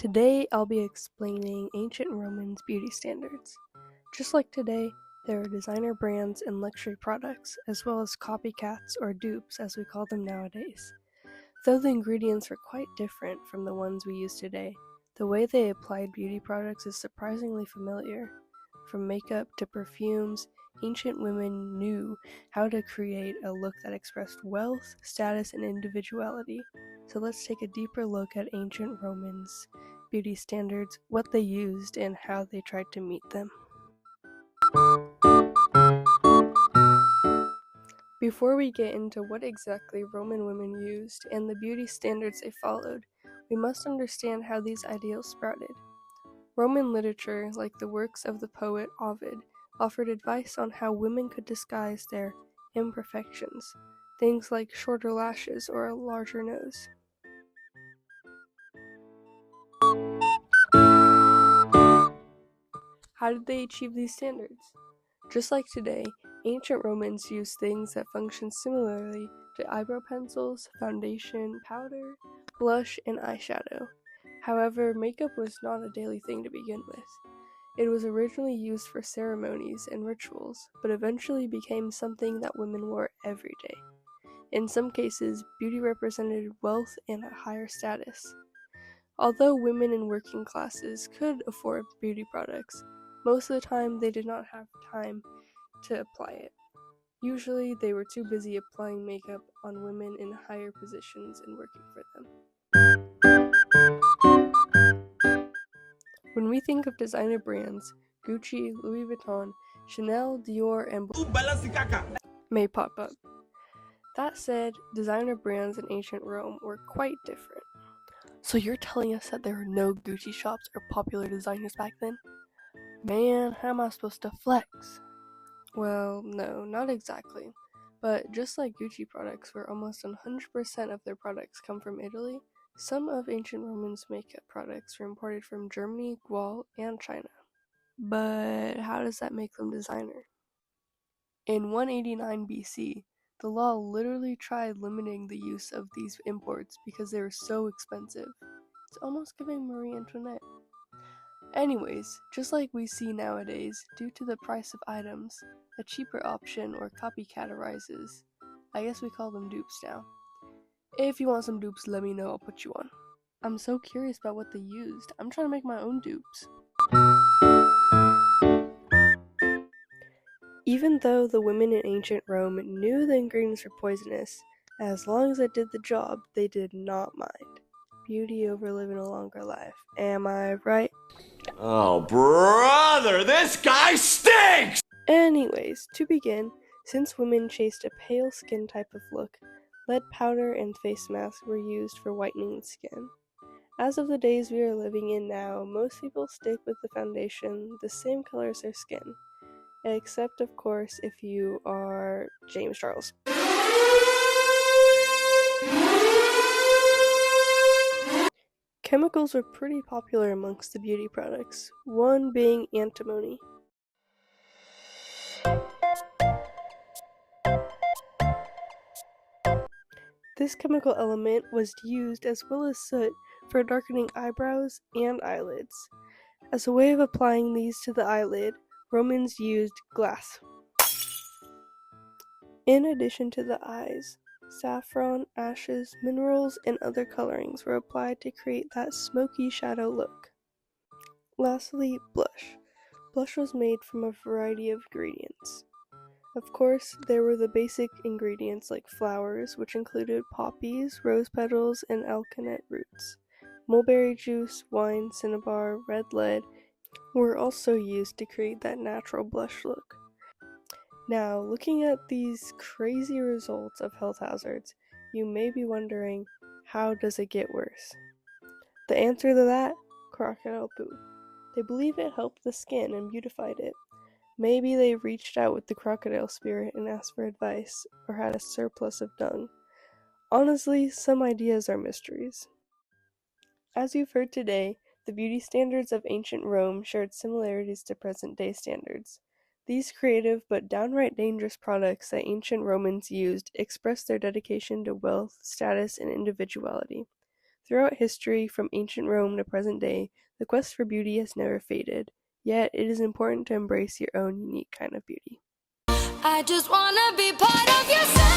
Today I'll be explaining ancient Romans beauty standards. Just like today, there are designer brands and luxury products, as well as copycats or dupes as we call them nowadays. Though the ingredients were quite different from the ones we use today, the way they applied beauty products is surprisingly familiar. From makeup to perfumes, ancient women knew how to create a look that expressed wealth, status, and individuality. So let's take a deeper look at ancient Romans' beauty standards, what they used, and how they tried to meet them. Before we get into what exactly Roman women used and the beauty standards they followed, we must understand how these ideals sprouted. Roman literature, like the works of the poet Ovid, offered advice on how women could disguise their imperfections, things like shorter lashes or a larger nose. How did they achieve these standards? Just like today, ancient Romans used things that function similarly to eyebrow pencils, foundation, powder, blush, and eyeshadow. However, makeup was not a daily thing to begin with. It was originally used for ceremonies and rituals, but eventually became something that women wore every day. In some cases, beauty represented wealth and a higher status. Although women in working classes could afford beauty products, most of the time they did not have time to apply it. Usually they were too busy applying makeup on women in higher positions and working for them. When we think of designer brands, Gucci, Louis Vuitton, Chanel, Dior, and Balenciaga may pop up. That said, designer brands in ancient Rome were quite different. So you're telling us that there were no Gucci shops or popular designers back then? Man, how am I supposed to flex? Well, no, not exactly. But just like Gucci products, where almost 100% of their products come from Italy, some of ancient Romans' makeup products were imported from Germany, Gaul, and China. But how does that make them designer? In 189 BC, the law literally tried limiting the use of these imports because they were so expensive. It's almost giving Marie Antoinette. Anyways, just like we see nowadays, due to the price of items, a cheaper option or copycat arises. I guess we call them dupes now. If you want some dupes, let me know, I'll put you on. I'm so curious about what they used. I'm trying to make my own dupes. Even though the women in ancient Rome knew the ingredients were poisonous, as long as it did the job, they did not mind. Beauty over living a longer life. Am I right? Oh, brother, this guy stinks! Anyways, to begin, since women chased a pale skin type of look, lead powder and face masks were used for whitening the skin. As of the days we are living in now, most people stick with the foundation the same color as their skin. Except, of course, if you are James Charles. Chemicals were pretty popular amongst the beauty products, one being antimony. This chemical element was used as well as soot for darkening eyebrows and eyelids. As a way of applying these to the eyelid, Romans used glass. In addition to the eyes, saffron, ashes, minerals, and other colorings were applied to create that smoky shadow look. Lastly, blush. Blush was made from a variety of ingredients. Of course, there were the basic ingredients like flowers, which included poppies, rose petals, and alkanet roots. Mulberry juice, wine, cinnabar, red lead were also used to create that natural blush look. Now, looking at these crazy results of health hazards, you may be wondering, how does it get worse? The answer to that? Crocodile poo. They believe it helped the skin and beautified it. Maybe they reached out with the crocodile spirit and asked for advice, or had a surplus of dung. Honestly, some ideas are mysteries. As you've heard today, the beauty standards of ancient Rome shared similarities to present-day standards. These creative but downright dangerous products that ancient Romans used expressed their dedication to wealth, status, and individuality. Throughout history, from ancient Rome to present day, the quest for beauty has never faded. Yet, it is important to embrace your own unique kind of beauty. I just wanna be part of your